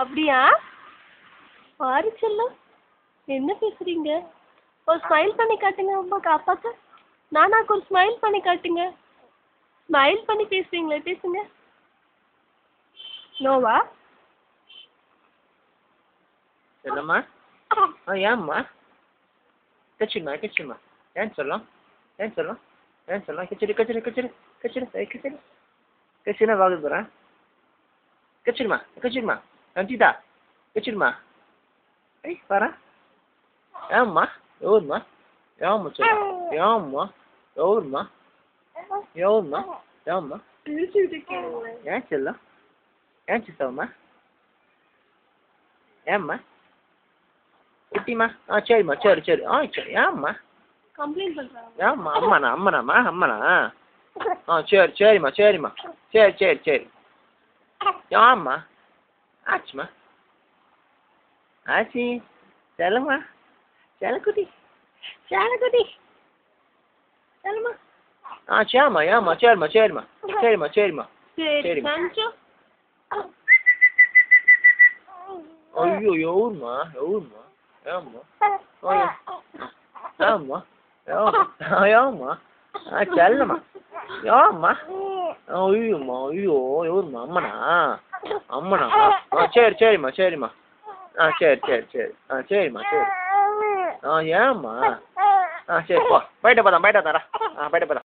அப்படியா? பாரு செல்லம், என்ன பேசுறீங்க? ஒரு ஸ்மைல் பண்ணி காட்டுங்க உங்க அப்பாக்கு. நானாக்கு ஒரு ஸ்மைல் பண்ணி காட்டுங்க. ஸ்மைல் பண்ணி பேசுறீங்களே, பேசுங்க. நோவா? செல்லம்மா, ஏம்மா? கச்சிடுமா கச்சிடுமா. ஏன் சொல்லும்? ஏன் சொல்லும்? ஏன் சொல்லும்? கச்சிடு கச்சிடு கச்சிடு கச்சிடு கச்சிடு கச்சினா வாங்க போகிறேன். கச்சிடுமா கச்சிடுமா. ரஞ்சிதா கச்சிடுமா. ஏய் வரேன். ஏம்மா? எவ்வளோம்மா? ஏம்மா சொல்லும்? ஏம்மா? எவ்வளோம்மா? எவ்வளோம்மா? ஏம்மா? ஏன் செல்லம்? ஏன் சித்தம்மா? ஏம்மா? குட்டிம்மா. சரிம்மா, சரி சரி. சரி. ஏம்மா? கம்ப்ளைண்ட் பண்றாங்க. ஏம்மா? அம்மனா? சரி சரிம்மா சரிம்மா. சரி சரி சரி. ஏம்மா? ஆச்சும்மா. ஆச்சி. செல்லம்மா. செல்லக்குட்டி. செல்லக்குட்டி. செல்லம்மா. சரிம்மா. ஏம்மா? சரிம்மா சரிம்மா. சரிம்மா சரிம்மா. சரி சரிம்மா. சஞ்சு. ஐயோ எவ்வளோம்மா? எவ்வளோம்மா? ஏம்மா? ஏம்மா? ஏம்மா? செல்லம்மா. ஏம்மா? ஐயோம்மா ஐயோ எவ்வளோம்மா? அம்மனா? சரி சரிம்மா சரிம்மா. சரி சரி சரி. சரிம்மா சரி. ஏம்மா? சரி போ. பயட்ட போதான். பயட்ட போதான்.